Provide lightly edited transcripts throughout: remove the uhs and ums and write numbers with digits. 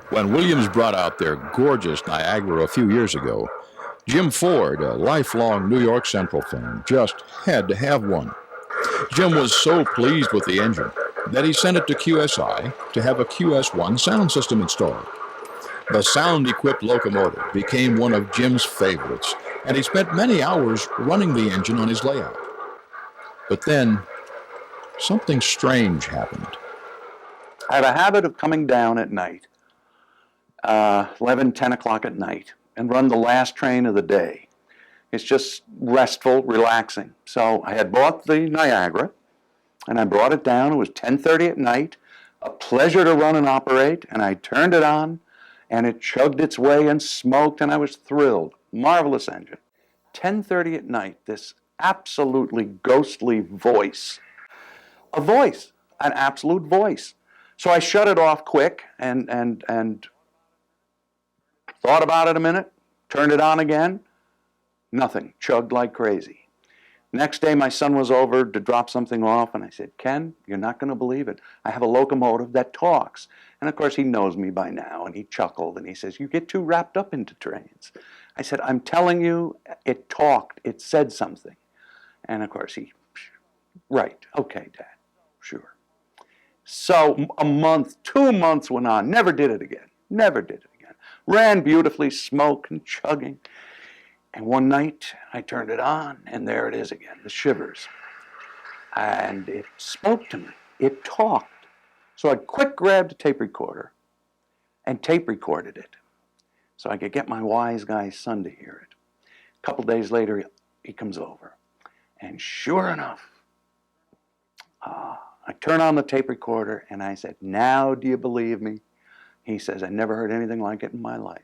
When Williams brought out their gorgeous Niagara a few years ago, Jim Ford, a lifelong New York Central fan, just had to have one. Jim was so pleased with the engine that he sent it to QSI to have a QS1 sound system installed. The sound-equipped locomotive became one of Jim's favorites, and he spent many hours running the engine on his layout. But then, something strange happened. I have a habit of coming down at night, 11, 10 o'clock at night, and run the last train of the day. It's just restful, relaxing. So I had bought the Niagara, and I brought it down. It was 10:30 at night, a pleasure to run and operate, and I turned it on, and it chugged its way and smoked, and I was thrilled. Marvelous engine. 10:30 at night, this absolutely ghostly voice. A voice, an absolute voice. So I shut it off quick and thought about it a minute, turned it on again, nothing, chugged like crazy. Next day my son was over to drop something off, and I said, Ken, you're not going to believe it. I have a locomotive that talks. And of course he knows me by now, and he chuckled, and he says, you get too wrapped up into trains. I said, I'm telling you, it talked, it said something. And of course he, right, okay, Dad, sure. So a month, 2 months went on, never did it again, never did it again. Ran beautifully, smoke and chugging. And one night I turned it on, and there it is again, the shivers. And it spoke to me, it talked. So I quick grabbed a tape recorder and tape recorded it so I could get my wise guy's son to hear it. A couple days later, he comes over. And sure enough, I turn on the tape recorder and I said, now do you believe me? He says, I never heard anything like it in my life.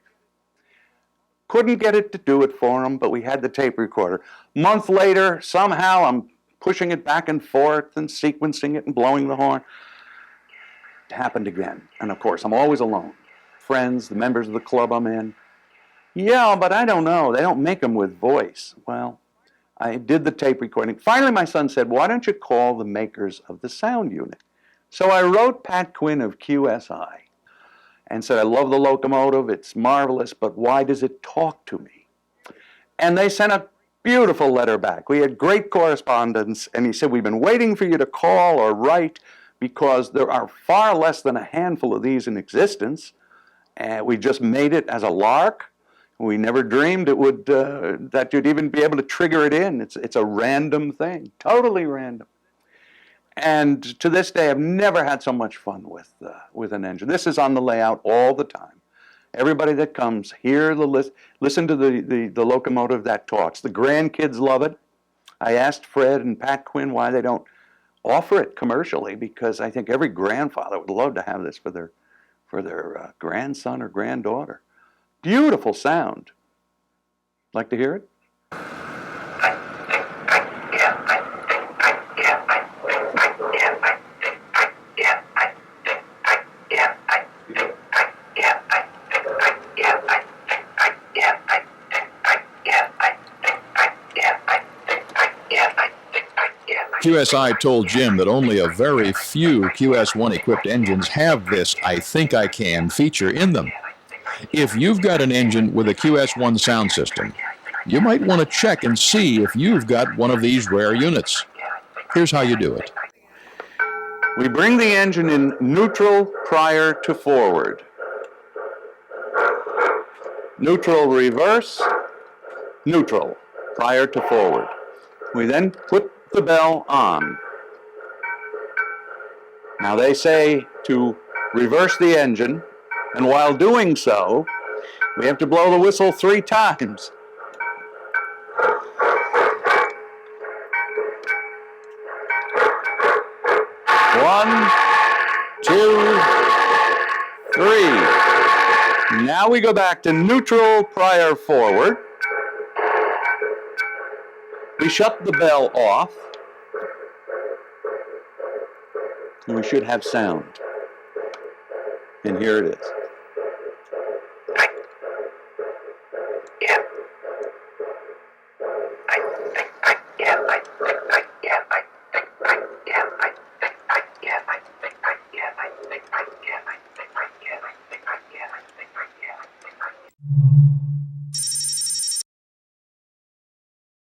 Couldn't get it to do it for him, but we had the tape recorder. A month later, somehow I'm pushing it back and forth and sequencing it and blowing the horn. It happened again. And of course, I'm always alone. Friends, the members of the club I'm in. Yeah, but I don't know. They don't make them with voice. Well, I did the tape recording. Finally, my son said, why don't you call the makers of the sound unit? So I wrote Pat Quinn of QSI and said, I love the locomotive. It's marvelous, but why does it talk to me? And they sent a beautiful letter back. We had great correspondence, and he said, we've been waiting for you to call or write because there are far less than a handful of these in existence. And we just made it as a lark. We never dreamed it would that you'd even be able to trigger it in. It's a random thing, totally random. And to this day, I've never had so much fun with an engine. This is on the layout all the time. Everybody that comes, hear the listen to the locomotive that talks. The grandkids love it. I asked Fred and Pat Quinn why they don't offer it commercially, because I think every grandfather would love to have this for their grandson or granddaughter. Beautiful sound. Like to hear it? QSI told Jim that only a very few QS1 equipped engines have this I think I can feature in them. If you've got an engine with a QS1 sound system, you might want to check and see if you've got one of these rare units. Here's how you do it. We bring the engine in neutral prior to forward. Neutral reverse, neutral prior to forward. We then put the bell on. Now they say to reverse the engine, and while doing so, we have to blow the whistle 3 times. One, 2, 3. Now we go back to neutral prior forward. We shut the bell off, and we should have sound. And here it is. you.